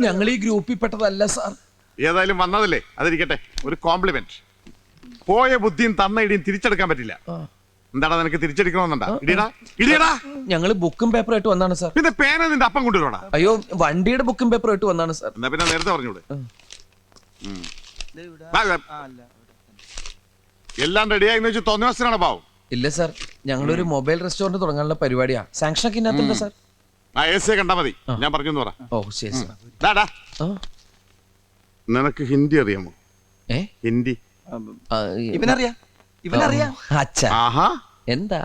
ഞങ്ങൾ ഈ ഗ്രൂപ്പിൽ പെട്ടതല്ല സാർ. ഏതായാലും വന്നതല്ലേ, അതിരിക്കട്ടെ. ഒരു കോംപ്ലിമെന്റ്. പോയ ബുദ്ധിയും തന്ന ഇടിയും തിരിച്ചെടുക്കാൻ പറ്റില്ല. എന്താടാ നിനക്ക് തിരിച്ചെടുക്കണമെന്നുണ്ടാ? ഇടിയടാ ഇടിയടാ. ഞങ്ങള് ബുക്കും പേപ്പറും ആയിട്ട് വന്നാണ് സാർ. പിന്നെ പേന നിന്റെ അപ്പം കൊണ്ടുവരോടാ? അയ്യോ, വണ്ടിയുടെ ബുക്കും പേപ്പറും ആയിട്ട് വന്നാണ് സാർ. എന്നാ പിന്നെ നേരത്തെ പറഞ്ഞൂടെ? എല്ലാം റെഡിയായി വെച്ച് തോന്നിവാസനാണ് പാവം. ഇല്ല സാർ, ഞങ്ങളൊരു മൊബൈൽ റെസ്റ്റോറന്റ് തുടങ്ങാനുള്ള പരിപാടിയാ. സാങ്ഷൻ ഒക്കെ ഇന്നത്തുണ്ട് സാർ. ആ എസ് കണ്ടാ മതി, ഞാൻ പറഞ്ഞു പറ. ഓ ശരി സാർ. നിനക്ക് ഹിന്ദി അറിയാമോ? ഹിന്ദി ഇവനറിയാ. ആഹാ, എന്താ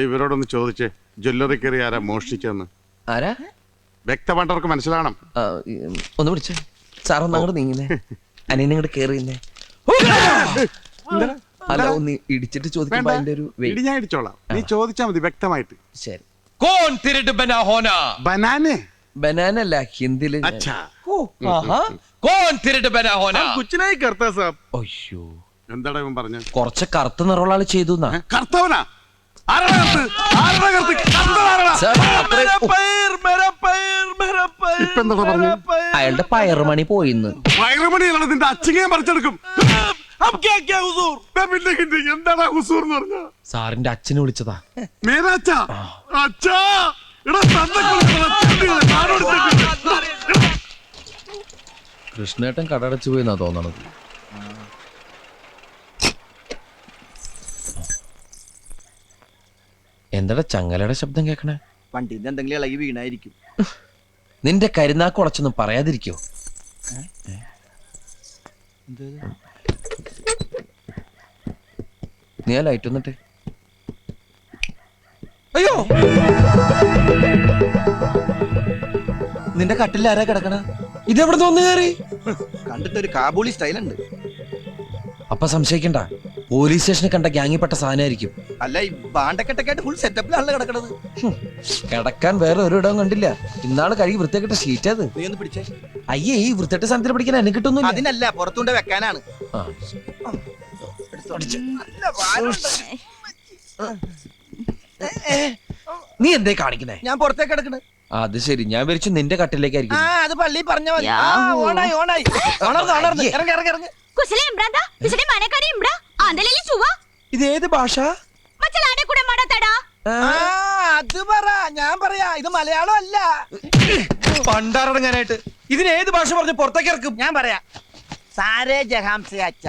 ഇവരോടൊന്ന് ചോദിച്ചേ, ജ്വല്ലറി കയറി ആരാ മോഷ്ടിച്ചെന്ന്. ആരാ? വ്യക്തമായിട്ടവർക്ക് മനസ്സിലാകണം. ഒന്ന് പിടിച്ചേ സാർ. ഒന്ന് അങ്ങോട്ട് നീങ്ങുന്നേ, അനിയനെ ഇങ്ങോട്ട് കേറിയുന്നേ. അല്ല, ഒന്ന് ഇടിച്ചിട്ട് ചോദിക്കുമ്പോ അതിന്റെ ഒരു ഞാൻ ഇടിച്ചോളാം, നീ ചോദിച്ചാ മതി വ്യക്തമായിട്ട്. ശരി. കോൺ തിരട്ട് ബനാഹോന. ബനാനെ? ബനാനല്ല, ഹിന്ദിയില്. അച്ഛാ, കോൺ തിരട്ട് ബനാഹോന. കുച്ചിനായി കർത്താ സാബ്. അയ്യോ, എന്താടാ ഇവൻ പറഞ്ഞ? കുറച്ച് കറുത്ത നിറമുള്ള ആള് ചെയ്തു. കർത്തവനാ? അയാളുടെ പയറുമണി പോയിന്ന്. പയറുമണിയാണ് നിന്റെ അച്ഛനെ പറിച്ചെടുക്കും. എന്താടാ ഹുസൂർ എന്ന് പറഞ്ഞ? സാറിന്റെ അച്ഛനെ വിളിച്ചതാ. കൃഷ്ണേട്ടൻ കടടച്ചു പോയിന്നാ തോന്നണത്. എന്താ ചങ്ങലയുടെ ശബ്ദം കേക്കണേ? വണ്ടിന്റെ എന്തെങ്കിലും ഇളകി വീണായിരിക്കും. നിന്റെ കരുനാക്ക് ഉടച്ചൊന്നും പറയാതിരിക്കോ? നീ ആ ലൈറ്റ് വന്നിട്ട്. അയ്യോ, നിന്റെ കട്ടിൽ ആരാ കിടക്കണ? ഇതെവിടെ തോന്നു കയറി? കണ്ടിട്ടൊരു കാബൂളി സ്റ്റൈലുണ്ട്. അപ്പൊ സംശയിക്കണ്ട, പോലീസ് സ്റ്റേഷനിൽ കണ്ട ഗ്യാങ്ങിപ്പെട്ട സാധനമായിരിക്കും. അല്ല, ഈ ബാണ്ടക്കെട്ടൊക്കെ ഫുൾ സെറ്റപ്പിലാണല്ലോ കിടക്കണത്. കിടക്കാൻ വേറെ ഒരു ഇടവും കണ്ടില്ല. ഇന്നാള് കഴുകി വൃത്തിയാക്കിട്ട ഷീറ്റ് അത്. നീ ഒന്ന് പിടിച്ചേ. അയ്യേ, ഈ വൃത്തിയായിട്ട് സാധനത്തിൽ പിടിക്കാൻ എന്നെ കിട്ടുന്നു. അതിനല്ല, പുറത്തുകൊണ്ട് വെക്കാനാണ്. നീ എന്തേ കാണിക്കുന്നേ? ഞാൻ പുറത്തേക്ക് കിടക്കണേ. അത് ശരി, ഞാൻ വിരിച്ചു നിന്റെ കട്ടിലേക്കായിരിക്കും. അത് പള്ളി പറഞ്ഞ മതി. ഓണായി ഓണായി. ഇറങ്ങി ഇറങ്ങി ഇറങ്ങി. ഇത് ഏത് ഭാഷ? അത് പറ, ഞാൻ പറയാ. ഇത് മലയാളം അല്ല. പണ്ടാറടങ്ങാനായിട്ട് ഇതിന് ഏത് ഭാഷ പറഞ്ഞ് പുറത്തേക്ക് ഇറക്കും? ഞാൻ പറയാ. സാരേ ജഹാംസെ അച്ഛ,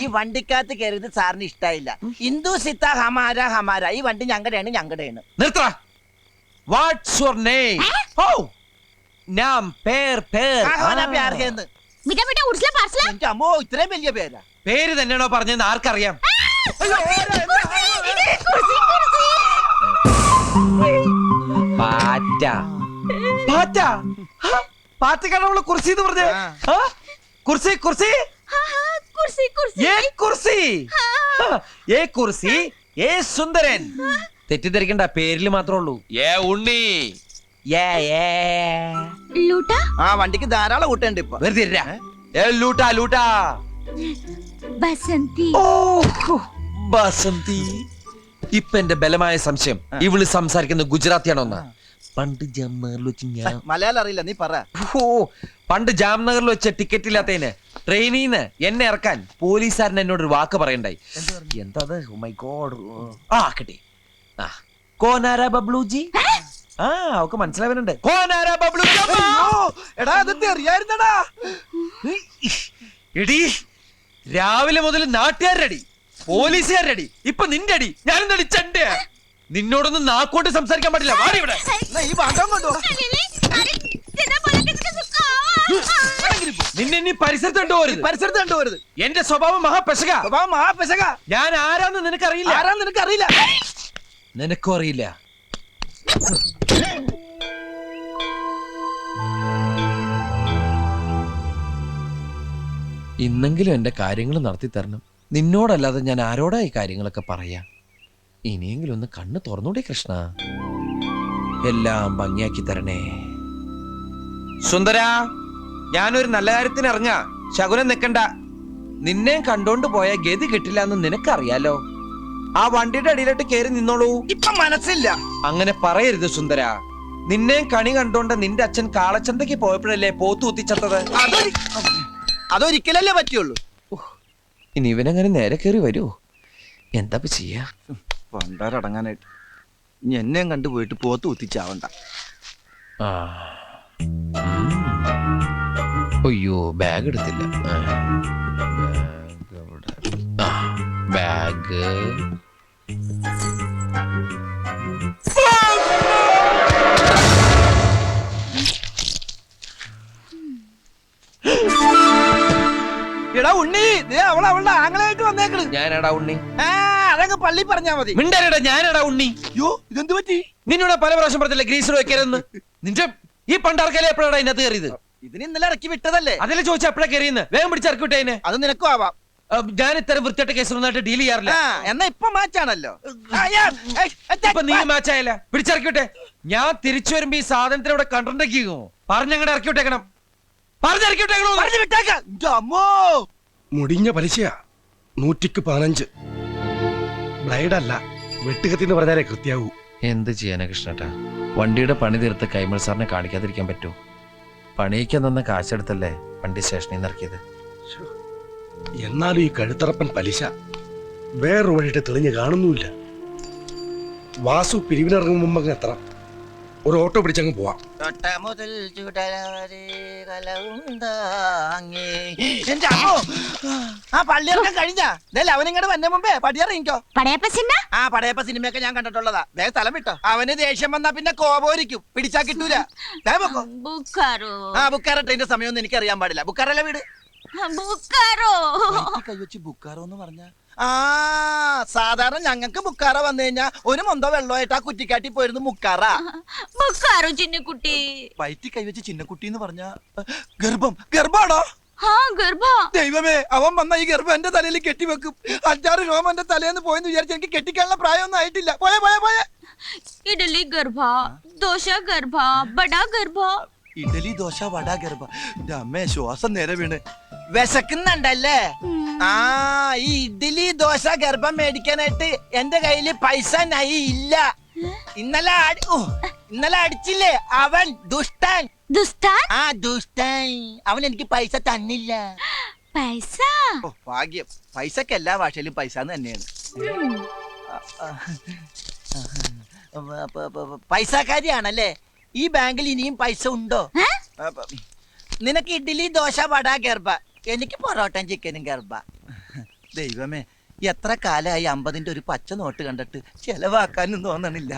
ഈ വണ്ടിക്കകത്ത് കയറിയത് സാറിന് ഇഷ്ടായില്ല. ഹിന്ദു സിത്ത ഹമാര ഹമാര. ഈ വണ്ടി ഞങ്ങളുടെയാണ്, ഞങ്ങളുടെയാണ്. നിർത്തടാ. What's your name? ഓ, നാം പേർ പേർ. അമ്മോ, ഇത്രയും വലിയ പേരാ. പേര് തന്നെയാണോ പറഞ്ഞെന്ന് ആർക്കറിയാം? പാറ്റ. പാറ്റ? പാറ്റക്കാണ് നമ്മള് കുർസി എന്ന് പറഞ്ഞേ. കുർസി കുർസി ഏ കുർസി ഏ സുന്ദരൻ. തെറ്റിദ്ധരിക്കണ്ട, പേരില് മാത്രമേ ഉള്ളൂ. ഏ ഉണ്ണി. ആ വണ്ടിക്ക് ധാരാളം കൂട്ടുണ്ട് ഇപ്പൊ. വെറുതെ ലൂട്ടാ ലൂട്ടാ. ബസന്തി. ഇപ്പൊ എന്റെ ബലമായ സംശയം ഇവള് സംസാരിക്കുന്ന ഗുജറാത്തിയാണോന്നാ. പണ്ട് ജാംനഗറിൽ വെച്ച് മലയാളം അറിയില്ല, നീ പറ. പണ്ട് ജാംനഗറിൽ വെച്ച ടിക്കറ്റ് ഇല്ലാത്തതിന് ട്രെയിനിന്ന് എന്നെ ഇറക്കാൻ പോലീസുകാരൻ എന്നോടൊരു വാക്ക് പറയണ്ടായി. എന്താ? My God. ആ കിട്ടി. കോനാര ബബ്ലുജി. ആ, അവക്ക് മനസ്സിലാവുന്നുണ്ട്. കോനാര ബബ്ലുജി. എടാ, അതൊക്കെ അറിയായിരുന്നടാ. എടി, രാവിലെ മുതൽ നാട്ടുകാരടി, പോലീസുകാരടി, ഇപ്പൊ നിന്റെ അടി. ഞാനെന്താ ചണ്ട? നിന്നോടൊന്നും നാക്കോട്ട് സംസാരിക്കാൻ പാടില്ല. വാടി ഇവിടെ. ഈ ഭാഗം കൊണ്ടോ. നിന്നെ നീ പരിസരത്ത് കണ്ടുപോരുത്. പരിസരത്ത് കണ്ടുപോരുത്. എന്റെ സ്വഭാവം മഹാപെശക. സ്വഭാവം മഹാപെശക. ഞാൻ ആരാന്ന് നിനക്കറിയില്ല. ആരാന്ന് നിനക്കറിയില്ല. നിനക്കും അറിയില്ല. ഇന്നെങ്കിലും എന്റെ കാര്യങ്ങൾ നടത്തി തരണം. നിന്നോടല്ലാതെ ഞാൻ ആരോടാ ഈ കാര്യങ്ങളൊക്കെ പറയാ? ഇനിയെങ്കിലും ഒന്ന് കണ്ണ് തുറന്നൂടെ കൃഷ്ണ. എല്ലാം ഭംഗിയാക്കി തരണേ. സുന്ദര, ഞാനൊരു നല്ല കാര്യത്തിന് ഇറങ്ങാ. ശകുനം നിക്കണ്ട. നിന്നെ കണ്ടോണ്ട് പോയ ഗതി കിട്ടില്ല എന്ന് നിനക്കറിയാലോ. ആ വണ്ടിയുടെ അടിയിലോട്ട് കയറി നിന്നോളൂ. ഇപ്പൊ മനസ്സില്ല. അങ്ങനെ പറയരുത് സുന്ദര. നിന്നെ കണി കണ്ടോണ്ട് നിന്റെ അച്ഛൻ കാളച്ചന്തയ്ക്ക് പോയപ്പോഴല്ലേ പോത്തു കുത്തിച്ചത്തത്. അതൊരിക്കലല്ലേ പറ്റുള്ളൂ. ഇനി ഇവനങ്ങനെ നേരെ കയറി വരുമോ? എന്താ ചെയ്യാ? പണ്ടാരടങ്ങാനായിട്ട് ഇനി എന്നെയും കണ്ടുപോയിട്ട് പോത്ത് കുത്തിച്ചാവണ്ട. ആ. അയ്യോ ബാഗ് എടുത്തില്ല. ബാഗ് എവിടെ? ആ, ബാഗ്. എടാ ഉണ്ണി, അവളുടെ ആങ്ങളായിട്ട് വന്നേക്കണ്. ഞാനടാ ഉണ്ണി. അതങ്ങ് പള്ളി പറഞ്ഞാ മതി. മിണ്ടരടാ, ഞാനടാ ഉണ്ണി. യോ, ഇതെന്ത് പറ്റി? നിന്നോട് പല പ്രാവശ്യം പറഞ്ഞില്ല ഗ്രീസർ വെക്കരുതെന്ന്. നിന്റെ ഈ പണ്ടാർക്കല്ലേ എപ്പോഴാണ് ഇതിനകത്ത് കയറിയത്? ഇതിന് ഇന്നലെ ഇറക്കി വിട്ടതല്ലേ. അതിലെ ചോദിച്ച എപ്പോഴാ കയറിയെന്ന്. വേഗം പിടിച്ചിറക്കി വിട്ടേനെ. അത് നിനക്കും ആവാം. ഞാൻ ഇത്തരം വൃത്തിയായിട്ട് കേസൊന്നായിട്ട് ഡീൽ ചെയ്യാറില്ല. എന്നാ ഇപ്പൊ മാച്ചാണല്ലോ. ഇപ്പൊ നീ മാച്ചായല്ല. പിടിച്ചിറക്കി വിട്ടെ. ഞാൻ തിരിച്ചു വരുമ്പോ ഈ സാധനത്തിന് ഇവിടെ കണ്ടിട്ടുണ്ടോ? പറഞ്ഞങ്ങടെ ഇറക്കി വിട്ടേക്കണം. പറഞ്ഞിറക്കി വിട്ടേക്കണോ? മുടിഞ്ഞ പലിശയാ 115. ബ്ലൈഡല്ല, വെട്ടുകത്തിന്ന് പറഞ്ഞാലേ കൃത്യാവൂ. എന്ത് ചെയ്യാനാ കൃഷ്ണേട്ടാ? വണ്ടിയുടെ പണി തീർത്ത് കൈമൾ സാറിനെ കാണിക്കാതിരിക്കാൻ പറ്റൂ? പണിയിക്കാൻ തന്ന കാശെടുത്തല്ലേ വണ്ടി സ്റ്റേഷനിൽ നിന്ന് ഇറക്കിയത്. എന്നാലും ഈ കഴുത്തറപ്പൻ പലിശ വേറൊരു വഴിയിട്ട് തെളിഞ്ഞ് കാണുന്നുമില്ല. വാസു പിരിവിനിറങ്ങും മുമ്പ് അങ്ങ് എത്തണം. ഒരു ഓട്ടോ പിടിച്ചങ്ങ് പോവാം. പള്ളിയിറക്കം കഴിഞ്ഞാ അവനിങ്ങോട്ട് വന്ന മുമ്പേ പടിയിറങ്ങിക്കോ. പടയപ്പ സിനിമയൊക്കെ ഞാൻ കണ്ടിട്ടുള്ളതാ. വേഗം സ്ഥലം വിട്ടോ. അവന് ദേഷ്യം വന്നാ പിന്നെ കോപോരിക്കും, പിടിച്ചാ കിട്ടൂല. ബുക്കാറോ ട്രെയിന്റെ സമയമൊന്നും എനിക്ക് അറിയാൻ പാടില്ല. ബുക്കാറല്ല വീട്. കൈവച്ച് ബുക്കാറോ എന്ന് പറഞ്ഞ സാധാരണ ഞങ്ങൾക്ക് ബുക്കാറ വന്നു കഴിഞ്ഞാ ഒരു മൊന്തോ വെള്ളമായിട്ട് ആ കുറ്റിക്കാട്ടി പോയിരുന്നു മുക്കാറ. ചിന്നക്കുട്ടി വയറ്റി കൈവച്ച് ചിന്നക്കുട്ടി എന്ന് പറഞ്ഞ ഗർഭാണോ? ദൈവമേ, അവൻ വന്ന ഈ ഗർഭം എന്റെ തലയിൽ കെട്ടിവെക്കും. 5-6 രോമം എന്റെ തലേന്ന് പോയെന്ന് വിചാരിച്ച് എനിക്ക് കെട്ടിക്കാനുള്ള പ്രായമൊന്നും ആയിട്ടില്ല. പോയെ ഇഡലി ഗർഭ, ദോശ ഗർഭ, ബടാ ഗർഭ. ഇഡലി ദോശ വട ഗർഭ. അമ്മേ, ശ്വാസം നേരെ വീണ്. വിശക്കുന്നുണ്ടല്ലേ? ഈ ഇഡ്ഡലി ദോശ ഗർഭം മേടിക്കാനായിട്ട് എന്റെ കയ്യില് പൈസ നൈ ഇല്ല. ഇന്നലെ അടിച്ചില്ലേ അവൻ ദുഷ്ടൻ. ദുഷ്ടൻ അവൻ എനിക്ക് പൈസ തന്നില്ല. ഭാഗ്യം, പൈസക്ക് എല്ലാ ഭാഷയിലും പൈസ തന്നെയാണ്. പൈസക്കാരിയാണല്ലേ? ഈ ബാങ്കിൽ ഇനിയും പൈസ ഉണ്ടോ? നിനക്ക് ഇഡ്ഡലി ദോശ വട ഗർഭ, എനിക്ക് പൊറോട്ടയും ചിക്കനും ഗർഭ. ദൈവമേ, എത്ര കാലമായി 50-ന്റെ ഒരു പച്ച നോട്ട് കണ്ടിട്ട് ചെലവാക്കാനും തോന്നണില്ല.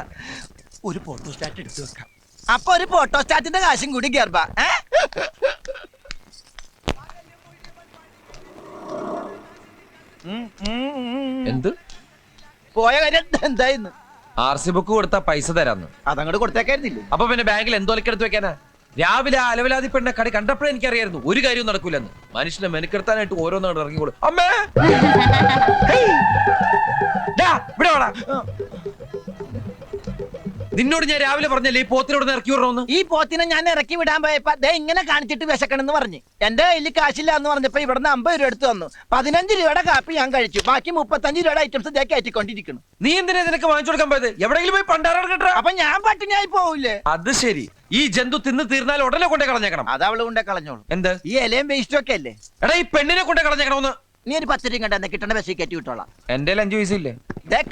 ഒരു ഫോട്ടോസ്റ്റാറ്റ് എടുത്തു വെക്കാം. അപ്പൊ ഒരു ഫോട്ടോസ്റ്റാറ്റിന്റെ കാശും കൂടി ഗർഭ. എന്ത് പോയ കാര്യം എന്തായിരുന്നു? RC ബുക്ക് കൊടുത്താ പൈസ തരാന്ന്. അതങ്ങോട്ട് കൊടുത്തേക്കായിരുന്നില്ലേ? അപ്പൊ പിന്നെ ബാങ്കിൽ എന്തോലക്കെടുത്ത് വെക്കാനാ? രാവിലെ അലവലാതി പെണ്ണ കടി കണ്ടപ്പോഴേ എനിക്കറിയായിരുന്നു ഒരു കാര്യവും നടക്കൂലെന്ന്. മനുഷ്യനെ മെനക്കെടുത്താനായിട്ട് ഓരോന്നാണ് ഇറങ്ങിക്കോളൂ. അമ്മേ, നിന്നോട് ഞാൻ രാവിലെ പറഞ്ഞല്ലേ ഈ പോത്തിനോട് ഇറക്കി വിടണമെന്ന്. ഈ പോത്തിനെ ഞാൻ ഇറക്കി വിടാൻ പോയപ്പോ ഇങ്ങനെ കാണിച്ചിട്ട് വിശക്കണെന്ന് പറഞ്ഞു. എന്റെ കയ്യിൽ കാശില്ല എന്ന് പറഞ്ഞപ്പോ ഇവിടുന്ന് 50 രൂപ എടുത്തു തന്നു. 15 രൂപയുടെ കാപ്പി ഞാൻ കഴിച്ചു. ബാക്കി 35 രൂപയുടെ ഐറ്റംസ് കയറ്റിക്കൊണ്ടിരിക്കുന്നു. നീ എന്തിനാ നിനക്ക് വാങ്ങിച്ചു കൊടുക്കാൻ പോയത്? എവിടെയെങ്കിലും പോയി പണ്ടാറാണ് കേട്ടോ. അപ്പൊ ഞാൻ പട്ടിണിയായി പോവില്ലേ? അത് ശരി. ഈ ജന്തു തിന്ന് തീർന്നാൽ ഉടനെ കൊണ്ടേ കളഞ്ഞേക്കണം. അത് അവള് കൊണ്ടേ കളഞ്ഞോളൂ. എന്ത്? ഈ ഇലയും വേസ്റ്റും ഒക്കെ അല്ലേ? എടാ, ഈ പെണ്ണിനെ കൊണ്ടേ കളഞ്ഞേക്കണമെന്ന്. നീ ഒരു 10 രൂപ കണ്ടെന്ന് കിട്ടണ ബസ്സിൽ കയറ്റി വിട്ടോളാം. എന്റെ 5 പൈസ ഇല്ലേ?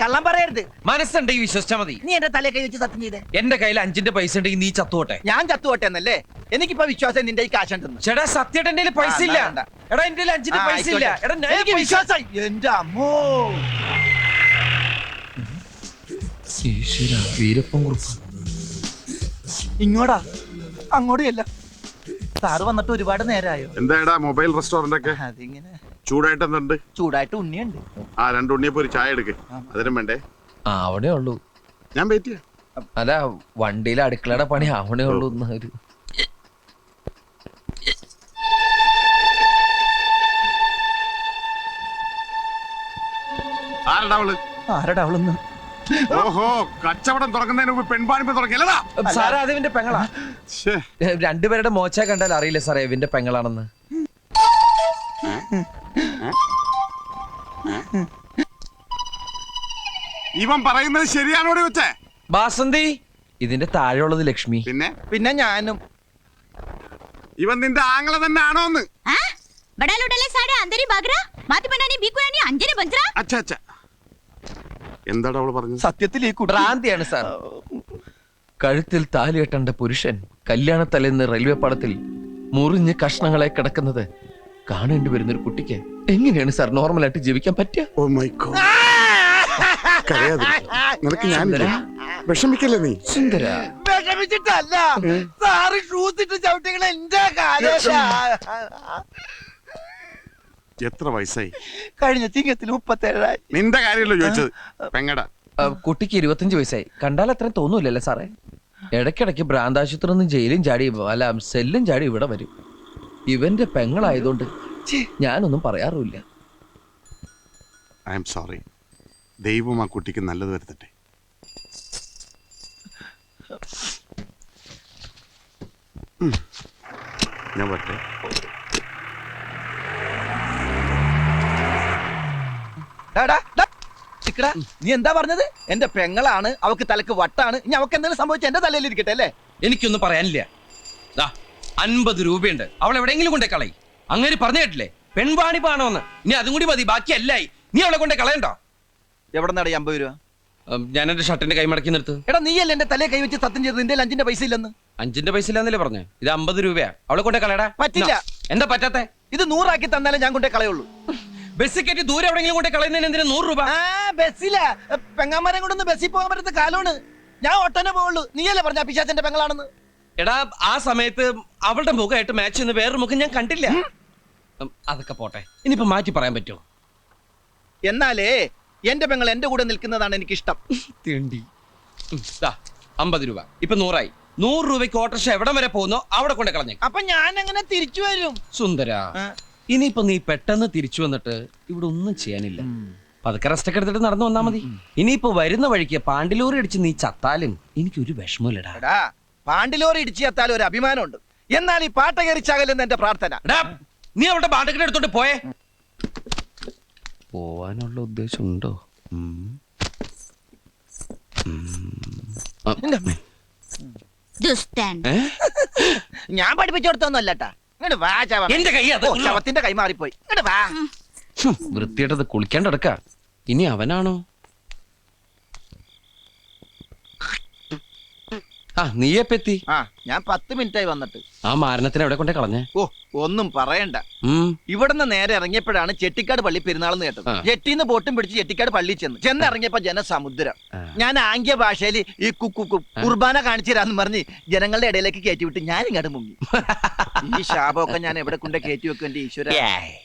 കള്ളം പറയരുത്. മനസ്സുണ്ടെങ്കിൽ വിശ്വസിച്ചാ മതി. നീ എന്റെ തലേ കൈ വെച്ച് സത്യം ചെയ്തേ. എന്റെ കയ്യിൽ 5-ന്റെ പൈസ ഉണ്ടെങ്കിൽ നീ ചത്തുപോട്ടെ. ഞാൻ ചത്തുപോട്ടെ എന്നല്ലേ? എനിക്കിപ്പോ വിശ്വാസം നിന്റെ ഈ കാശുണ്ടെന്ന്. ചേട്ടാ, സത്യമായിട്ട് എന്റെ പൈസ ഇല്ല. എടാ, എന്റെ 5-ന്റെ പൈസ ഇല്ല. എടാ, എനിക്ക് വിശ്വാസം. എന്റെ അമ്മോ, വീരപ്പൻ കുറുപ്പ് ഇങ്ങോട്ടാ അങ്ങോട്ടും. സാറ് വന്നിട്ട് ഒരുപാട് നേരമായോ? എന്താ മൊബൈൽ റെസ്റ്റോറന്റ് ഒക്കെ അതിങ്ങനെ ചൂടായിട്ട് എന്തുണ്ട്? ചൂടായിട്ട് ഉണ്ണിയുണ്ട്. 2 ഉണ്ണിയപ്പോ ഒരു ചായ എടുക്ക്. അതിനും വേണ്ടേ? അവിടെ ഉള്ളൂ. ഞാൻ വെയിറ്റ് ചെയ്യാം. അല്ല, വണ്ടിയിലെ അടുക്കളയുടെ പണി അവിടെ ഉള്ളൂ. ആരടാ അവളൊന്ന്? ഓഹോ, കച്ചവടം തുടങ്ങുന്നതിന് മുമ്പ് പെൺപാണിപ്പ് തുടങ്ങിയല്ലടാ സാറേ. അത് ഇവന്റെ പെങ്ങളാ. രണ്ടുപേരുടെ മോച്ച കണ്ടാൽ അറിയില്ല സാറേ ഇവന്റെ പെങ്ങളാണെന്ന്. ഇവൻ പറയുന്നത് ശരിയാണോടി വെച്ചേ? ബാസന്തി, ഇതിന്റെ താഴെയുള്ളത് ലക്ഷ്മി. പിന്നെ ഞാനും. ഇവൻ നിന്റെ ആങ്ങള തന്നെ ആണോന്ന്? बड़ा लुटाले साडे अंदर ही भाग रहा माती बनानी बीकुरानी अंजने बंज रहा അച്ഛ എന്താടാ അവള് പറഞ്ഞത്? സത്യത്തിൽ ഈ കുട്ടി ഭ്രാന്തിയാണ് സാർ. കഴുത്തിൽ താലി കെട്ടേണ്ട പുരുഷൻ കല്യാണത്തലേന്ന് റെയിൽവേ പാളത്തിൽ മുറിഞ്ഞ് കഷ്ണങ്ങളെ കിടക്കുന്നത് കാണേണ്ടി വരുന്ന ഒരു കുട്ടിക്ക് എങ്ങനെയാണ് സാർ നോർമലായിട്ട് ജീവിക്കാൻ പറ്റുക? Oh my god. നിനക്ക് ഞാൻ വിഷമിക്കല്ലേ നീ? സുന്ദര, വിഷമിച്ചിട്ടല്ല സാറ് ഷൂസ് ഇട്ട് ചവിട്ടികളെ എന്റെ കാലം. എത്ര വയസ്സായി? കഴിഞ്ഞ ചിങ്ങത്തിൽ 37. നിന്റെ കാര്യമല്ലോ ചോദിച്ചത്. പെങ്ങടാ. കുട്ടിക്ക് 25 വയസ്സായി. കണ്ടാൽ അത്രയും തോന്നൂലല്ലേ സാറേ? ഇടയ്ക്കിടയ്ക്ക് ഭ്രാന്താശുപത്രി നിന്ന് ജയിലും ചാടി അല്ല സെല്ലും ചാടി ഇവിടെ വരും. ഇവന്റെ പെങ്ങളായതുകൊണ്ട് ഞാനൊന്നും പറയാറുമില്ല. I am sorry. ദൈവം ആ കുട്ടിക്ക് നല്ലത് വരുത്തട്ടെ. ഞാൻ പറ്റേ. നീ എന്താ പറഞ്ഞത്? എന്റെ പെങ്ങളാണ്, അവക്ക് തലക്ക് വട്ടാണ്. ഇനി അവക്ക് എന്തെങ്കിലും സംഭവിച്ച എന്റെ തലയിൽ ഇരിക്കട്ടെ അല്ലേ? എനിക്കൊന്നും പറയാനില്ല. 50 രൂപയുണ്ട്, അവൾ എവിടെയെങ്കിലും കൊണ്ടേ കളയി. അങ്ങനെ പറഞ്ഞു കേട്ടില്ലേ, പെൺവാണി പാണോന്ന്. ഇനി അതും കൂടി മതി, ബാക്കി അല്ലായി. നീ അവളെ കൊണ്ടേ കളയണ്ടോ? എവിടെ നടി 50 രൂപ? ഞാൻ എന്റെ ഷർട്ടിന്റെ കൈ മടക്കി നിർത്ത്. എടാ നീയല്ലേ എന്റെ തലയെ കൈവച്ച് സത്യം ചെയ്തത് നിന്റെ 5 പൈസ ഇല്ലെന്ന്? 5 പൈസ ഇല്ലാന്നല്ലേ പറഞ്ഞേ? ഇത് 50 രൂപയാ. അവളെ കൊണ്ടേ കളയടാ. പറ്റില്ല. എന്താ പറ്റാത്തെ? ഇത് 100 ആക്കി തന്നാലേ ഞാൻ കൊണ്ടേ കളയുള്ളൂ. ബസ് കയറ്റി ദൂരെ എവിടെയെങ്കിലും കൊണ്ടേ കളയുന്നതിന് എന്തിനാ 100 രൂപ? ബസ്സില പെങ്ങാമാരെ കൊണ്ടൊന്ന് ബസ്സിൽ പോകാൻ പറ്റുന്ന കാലമാണ്. ഞാൻ ഒട്ടനെ പോവുള്ളൂ. നീയല്ലേ പറഞ്ഞ പിശാചന്റെ പെങ്ങളാണെന്ന്? എടാ ആ സമയത്ത് അവളുടെ മുഖമായിട്ട് മാച്ച് ചെയ്യുന്ന വേറൊരു മുഖം ഞാൻ കണ്ടില്ല. അതൊക്കെ പോട്ടെ, ഇനിയിപ്പോ മാറ്റി പറയാൻ പറ്റുമോ? എന്നാലേ എന്റെ പെങ്ങൾ എന്റെ കൂടെ നിൽക്കുന്നതാണ് എനിക്കിഷ്ടം. 50 രൂപ ഇപ്പൊ 100 ആയി. 100 രൂപയ്ക്ക് ഓട്ടർഷ എവിടം വരെ പോകുന്നോ അവിടെ കൊണ്ട് കളഞ്ഞേ. അപ്പൊ ഞാൻ അങ്ങനെ തിരിച്ചു വരും. സുന്ദര, ഇനിയിപ്പോ നീ പെട്ടെന്ന് തിരിച്ചു വന്നിട്ട് ഇവിടെ ഒന്നും ചെയ്യാനില്ല. പതുക്കെ റെസ്റ്റ് ഒക്കെ എടുത്തിട്ട് നടന്നു വന്നാ മതി. ഇനിയിപ്പോ വരുന്ന വഴിക്ക് പാണ്ടിലോറി അടിച്ച് നീ ചത്താലും എനിക്കൊരു വിഷമമില്ലടാ. പാണ്ടിലോറി ഇടിച്ചു ചത്താലും ഒരു അഭിമാനമുണ്ട്. എന്നാൽ ഈ പാട്ട കയറിച്ചാകലെന്ന് എന്റെ പ്രാർത്ഥന. നീ അവളുടെ പാട്ടൊക്കെ എടുത്തോണ്ട് പോയേ. പോവാനുള്ള ഉദ്ദേശം ഉണ്ടോ? दुष्टन ഞാൻ പഠിപ്പിച്ചു കൊടുത്തൊന്നും അല്ലട്ടാ. ഇങ്ങോട്ട് വാ ചവ. എന്റെ കൈ അത്. ശവത്തിന്റെ കൈ മാറിപ്പോയി. ഇങ്ങോട്ട് വാ. വൃത്തിയായിട്ടത് കുളിക്കാണ്ട് കിടക്ക. ഇനി അവനാണോ? നീയെപ്പെത്തി? ഞാൻ 10 മിനിറ്റായി വന്നിട്ട്. ആ മാരണത്തിന് എവിടെ കൊണ്ടേ കളഞ്ഞേ? ഓ ഒന്നും പറയണ്ട. ഇവിടുന്ന് നേരെ ഇറങ്ങിയപ്പോഴാണ് ചെട്ടിക്കാട് പള്ളി പെരുന്നാളെന്ന് കേട്ടത്. ജെട്ടിന്ന് ബോട്ടും പിടിച്ച് ചെട്ടിക്കാട് പള്ളി ചെന്നിറങ്ങിയപ്പോ ജനസമുദ്രം. ഞാൻ ആംഗ്യ ഭാഷയിൽ ഈ കുർബാന കാണിച്ചു തരാന്ന് പറഞ്ഞ് ജനങ്ങളുടെ ഇടയിലേക്ക് കയറ്റിവിട്ട് ഞാൻ ഇങ്ങോട്ട് മുങ്ങി. ഈ ശാപമൊക്കെ ഞാൻ എവിടെ കൊണ്ട് കയറ്റി വെക്കും എന്റെ ഈശ്വര.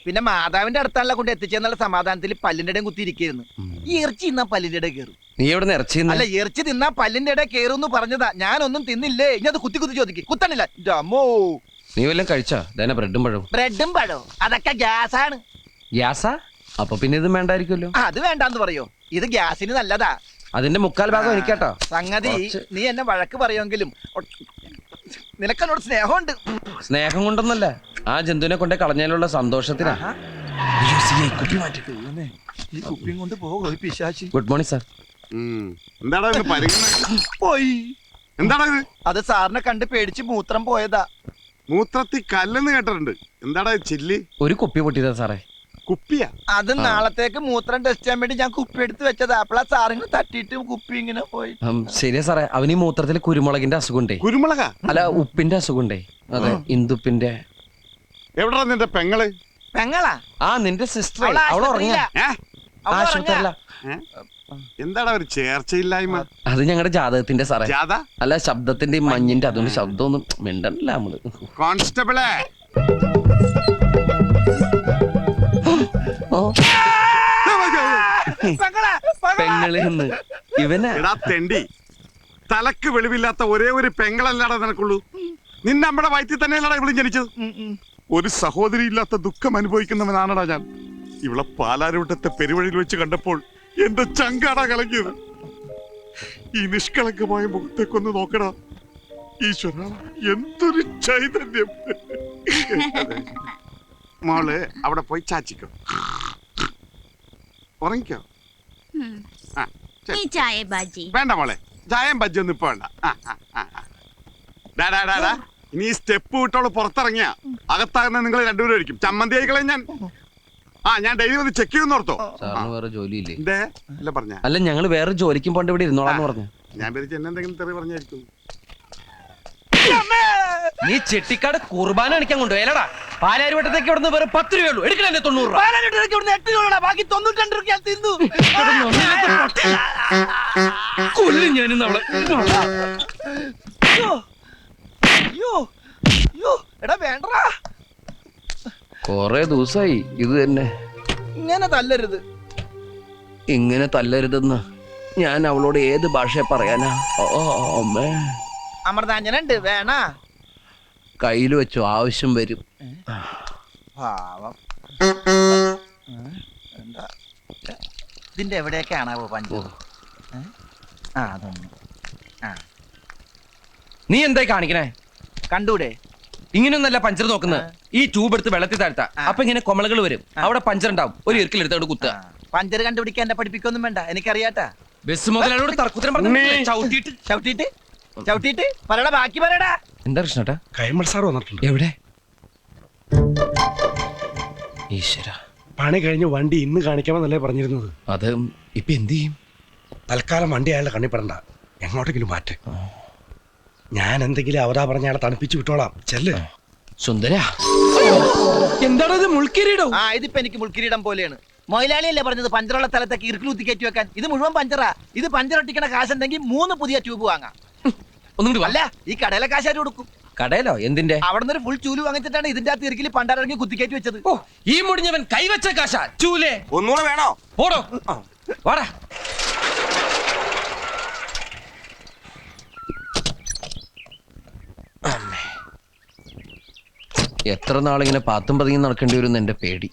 പിന്നെ മാതാവിന്റെ അടുത്താണല്ലോ കൊണ്ട് എത്തിച്ചെന്നുള്ള സമാധാനത്തിൽ പല്ലിന്റെ ഇടയും കുത്തിയിരിക്കുന്നു. ഈ ഇറച്ചി തിന്നാ പല്ലിന്റെ ഇടയിൽ കയറും. നീ എവിടെ ഇറച്ചി? അല്ല ഇറച്ചി തിന്നാ പല്ലിന്റെ ഇടയിൽ കയറും പറഞ്ഞതാ. ഞാനൊന്നും തിന്നില്ലേ. ഇനി അത് കുത്തി കുത്തി ചോദിക്കും. കുത്തണില്ല. നീ വല്ലതും കഴിച്ചാ? ബ്രെഡും പഴവും. ബ്രെഡും പഴവും അതൊക്കെ ഗ്യാസാണ്. ഗ്യാസാ? അപ്പൊ പിന്നെ ഇത് വേണ്ടായിരിക്കുമല്ലോ. അത് വേണ്ടാന്ന് പറയോ? ഇത് ഗ്യാസിന് നല്ലതാ. അതിന്റെ 3/4 ഭാഗം എനിക്കാട്ടോ. സംഗതി നീ എന്നെ വഴക്ക് പറയുമെങ്കിലും നിനക്കെന്നോട് സ്നേഹമുണ്ട്. സ്നേഹം കൊണ്ടൊന്നല്ല, ആ ജന്തുവിനെ കൊണ്ട് കളഞ്ഞാലുള്ള സന്തോഷത്തിനാ. ഈ കുപ്പിയും കൊണ്ട് പോകും പിശാചി. Good morning sir. എന്താടാ ഇത് പരിഗണന? പോയി. എന്താടാ ഇത്? അത് സാറിനെ കണ്ട് പേടിച്ച് മൂത്രം പോയതാ. മൂത്രത്തി കല്ലെന്ന് കേട്ടിട്ടുണ്ട്. എന്താടാ ചില്ലി? ഒരു കുപ്പി പൊട്ടിയതാ സാറേ. കുപ്പിയാ? അത് നാളത്തേക്ക് മൂത്രം ടെസ്റ്റ് ചെയ്യാൻ വേണ്ടി ഞാൻ കുപ്പി എടുത്ത് വെച്ചതാ. അപ്പളാ സാറിന് തട്ടിയിട്ട് കുപ്പി ഇങ്ങനെ പോയി. ശരിയാ സാറേ, അവന് ഈ മൂത്രത്തിൽ കുരുമുളകിന്റെ അസുഖണ്ടേ. കുരുമുളകാ? അല്ല ഉപ്പിന്റെ അസുഖണ്ടേ. അതെ, ഇന്ദുപ്പിന്റെ. എവിടാ നിന്റെ പെങ്ങള്? പെങ്ങളാ? നിന്റെ സിസ്റ്റർ. അവൾ ഉറങ്ങിയ ആശുപത്രിയില. എന്താടാ ഒരു ചേർച്ചയില്ലായ്മ? അത് ഞങ്ങളുടെ ജാതകത്തിന്റെ സാറേ. ജാത? അല്ല ശബ്ദത്തിന്റെ മഞ്ഞിന്റെ. അതുകൊണ്ട് ശബ്ദമൊന്നും മിണ്ടല്ല നമ്മള്. കോൺസ്റ്റബിളെ പെങ്ങളെന്ന് ഇവനെ. തെണ്ടി, തലക്ക് വെളിവില്ലാത്ത ഒരേ ഒരു പെങ്ങളല്ലാടാ നിനക്കുള്ളൂ. നിന്നെ നമ്മുടെ വയറ്റിൽ തന്നെയല്ലാടാ ഇവളും ജനിച്ചത്. ഒരു സഹോദരി ഇല്ലാത്ത ദുഃഖം അനുഭവിക്കുന്നവനാണടാ ഞാൻ. ഇവളെ പാലാരൂട്ടത്തെ പെരുവഴിയിൽ വെച്ച് കണ്ടപ്പോൾ എന്റെ ചങ്കാടാ കലങ്ങിയത്. ഈ നിഷ്കളങ്കമായ മുഖത്തേക്കൊന്ന് നോക്കടാ. ഈശ്വര, എന്തൊരു ചൈതന്യം. മോള് അവിടെ പോയി ചാച്ചിക്കോ, ഉറങ്ങിക്കോ. चाय बाजी വേണ്ട മോളെ, ചായം ബജ്ജൊന്നും ഇപ്പൊ വേണ്ട. ഡാ, ഡാ, ഡാ, ഡാ. ഇനി ഈ സ്റ്റെപ്പ് വിട്ടോളൂ പുറത്തിറങ്ങിയ അകത്താകുന്ന നിങ്ങൾ രണ്ടുപേരും ആയിരിക്കും. ചമ്മന്തി ആയിക്കളെ ഞാൻ. ഞാൻ ഡെയിലി വന്ന് ചെക്ക് ചെയ്യുന്ന ഓർത്തോ. സാറിന് വേറെ ജോലിയില്ലേ? എന്തേ അല്ല പറഞ്ഞ അല്ല, ഞങ്ങള് വേറെ ജോലിക്കും പോണ്ട് ഇവിടെ ഇരുന്നോളാന്ന് പറഞ്ഞു. ഞാൻ പേരിച്ച് എന്നെന്തെങ്കിലും തെറി പറഞ്ഞായിരിക്കും. നീ ചെട്ടിക്കാട് കുർബാന കാണിക്കാൻ കൊണ്ടുപോയല്ലടാ. പാലാരിവട്ടത്തേക്ക് ഇവിടുന്ന് വേറെ 10 രൂപയുള്ളൂ. എടുക്കണേ 90 രൂപ. ബാക്കി 92 രൂപ തിന്നു. കൊല്ലും ഞാനിന്ന് അവളെ. എടാ വേണ്ടടാ, കൊറേ ദിവസമായി ഇത് തന്നെ. ഇങ്ങനെ തല്ലരുത്. ഇങ്ങനെ തല്ലരുതെന്ന് ഞാൻ അവളോട് ഏത് ഭാഷയെ പറയാനാ? അമ്മേ, അമൃതാഞ്ജനുണ്ട് വേണ. കയ്യിൽ വെച്ചു, ആവശ്യം വരും. പാവം. എന്താ ഇതിന്റെ എവിടെയൊക്കെയാണാവോ പഞ്ചു? അതൊന്നും നീ എന്തായി കാണിക്കണേ? കണ്ടൂടെ? ഇങ്ങനെയൊന്നല്ല പഞ്ചർ നോക്കുന്നത്. ഈ ട്യൂബ് എടുത്ത് വെള്ളത്തിൽ താഴ്ത്താ. അപ്പൊ ഇങ്ങനെ കൊമളകൾ വരും. അവിടെ പഞ്ചർ ഉണ്ടാവും. ഒരു ഇറുക്കിലെടുത്തോണ്ട് കുത്തുക. പഞ്ചർ കണ്ടുപിടിക്കാൻ എന്നെ പഠിപ്പിക്കൊന്നും വേണ്ട, എനിക്കറിയാട്ടാ. ബസ് മുതലോട് തർക്കുത്തരം പറഞ്ഞു ചവിട്ടിയിട്ട് ചവിട്ടിട്ട് ചവിട്ടിട്ട് പറയടാ, ബാക്കി പറയടാ. എന്താ കൃഷ്ണേട്ടാ? കൈമൾ സാർ വന്നിട്ടുണ്ട്. എവിടെ? ഈശ്വര, പണി കഴിഞ്ഞ് വണ്ടി ഇന്ന് കാണിക്കാമെന്നല്ലേ പറഞ്ഞിരുന്നത്. അത് ഇപ്പൊ എന്ത് ചെയ്യും? തൽക്കാലം വണ്ടി അയാളുടെ കണ്ണിപ്പെടണ്ട, എങ്ങോട്ടെങ്കിലും മാറ്റ്. ഞാൻ എന്തെങ്കിലും അവതാ പറഞ്ഞ അയാളെ തണുപ്പിച്ച് വിട്ടോളാം. ചെല്ല്. സുന്ദര, എന്താണ് ഇത്? മുൾക്കിരീടോ? ഇതിപ്പോ എനിക്ക് മുൾക്കിരീടം പോലെയാണ്. മൊയിലാളിയല്ലേ പറഞ്ഞത് പഞ്ചറുള്ള സ്ഥലത്തേക്ക് ഇറുക്കിലൂത്തി കയറ്റി വെക്കാൻ? ഇത് മുഴുവൻ പഞ്ചറാ. ഇത് പഞ്ചർ ഒട്ടിക്കണ കാശുണ്ടെങ്കിൽ 3 പുതിയ ട്യൂബ് വാങ്ങാം. ഒന്നും അല്ല, ഈ കടയിലെ കാശാര് കൊടുക്കും. കടയിലോ? എന്തിന്റെ? അവിടെ നിന്ന് ഒരു ഫുൾ ചൂല് വാങ്ങിച്ചിട്ടാണ് ഇതിന്റെ അകത്ത് ഇറുക്കിൽ പണ്ടാരിറങ്ങി കുത്തിക്കയറ്റി വെച്ചത്. ഓ, ഈ മുടിഞ്ഞവൻ കൈവച്ച കാശ ചൂലേ. ഒന്നുകൂടെ വേണോ? ഓടോ, വാടാ. എത്ര നാളിങ്ങനെ പാത്തും പതിങ്ങി നടക്കേണ്ടി വരും എന്റെ പേടി.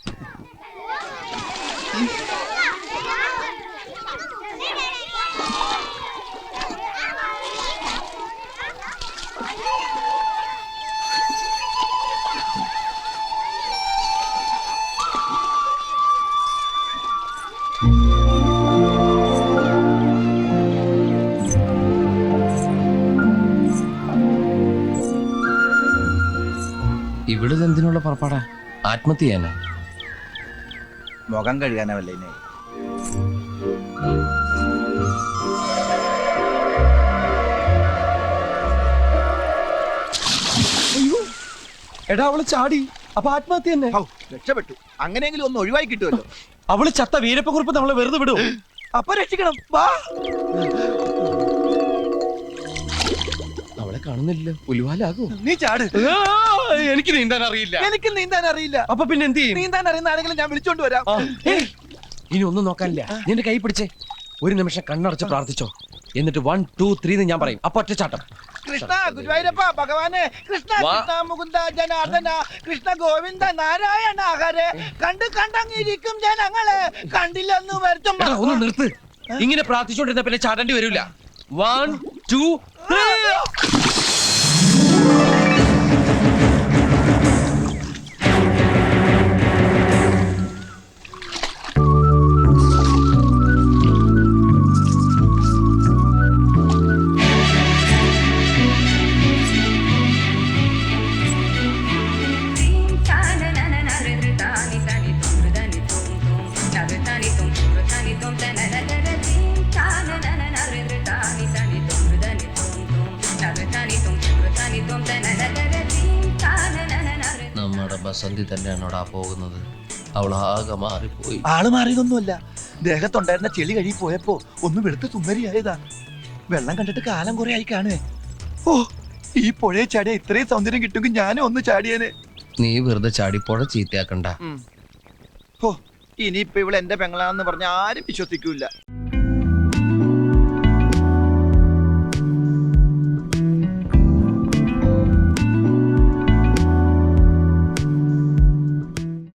ഇവിടെ എന്തിനുള്ള പുറപ്പാടാ? ആത്മഹത്യ ചെയ്യാനാ? മുഖം കഴുകാനല്ലേ? എടാ, അവള് ചാടി. അപ്പൊ ആത്മഹത്യ തന്നെ. രക്ഷപ്പെട്ടു. അങ്ങനെയെങ്കിലും ഒന്ന് ഒഴിവായി കിട്ടുമല്ലോ. അവള് ചത്ത വീരപ്പക്കുറിപ്പ് നമ്മളെ വെറുതെ വിടും. അപ്പൊ രക്ഷിക്കണം. വാ. അവളെ കാണുന്നില്ല. പുലിവാലാകൂ. നീ ചാട്. എനിക്ക് നീന്താൻ അറിയില്ല. എനിക്ക് നീന്താൻ അറിയില്ല. അപ്പൊ പിന്നെ എന്ത് ചെയ്യും? നീന്താൻ അറിയുന്ന ആരെങ്കിലും ഞാൻ വിളിച്ചോണ്ട് വരാം. ഇനി ഒന്നും നോക്കാനില്ല. നിന്റെ കൈ പിടിച്ചേ. ഒരു നിമിഷം കണ്ണടച്ച് പ്രാർത്ഥിച്ചോ. എന്നിട്ട് 1 2 3 ഞാൻ പറയും. അപ്പൊ ഒറ്റച്ചാട്ടം. കൃഷ്ണ ഗുരുവായൂരപ്പ ഭഗവാനെ, കൃഷ്ണ കൃഷ്ണ മുകുന്ദ ജനാർദ്ദന, കൃഷ്ണ ഗോവിന്ദ നാരായണ ഹരേ. കണ്ടങ്ങിരിക്കും ജനങ്ങളെ, കണ്ടില്ലെന്ന് വരുത്തും. ഒന്ന് നിർത്ത്. ഇങ്ങനെ പ്രാർത്ഥിച്ചോണ്ടിരുന്ന പിന്നെ ചാടേണ്ടി വരില്ല. 1 2 3. നമ്മുടെ ബസന്തി തന്നെയാണോടാ പോകുന്നത്? അവളാകെ മാറിപ്പോയി. ആള് മാറിയതൊന്നുമല്ല, ദേഹത്തുണ്ടായിരുന്ന ചെളി കഴുകി പോയപ്പോ ഒന്ന് വെളുത്ത് സുന്ദരിയായതാ. വെള്ളം കണ്ടിട്ട് കാലം കുറെ ആയി കാണുവേ. ഓ, ഈ പുഴയെ ചാടിയ ഇത്രയും സൗന്ദര്യം കിട്ടുമെങ്കിൽ ഞാനും ഒന്ന് ചാടിയേനെ. നീ വെറുതെ ചാടിപ്പോഴ ചീത്തയാക്കണ്ട. ഇനിയിപ്പൊ ഇവള് എന്റെ പെങ്ങളാണെന്ന് പറഞ്ഞ ആരും വിശ്വസിക്കൂല.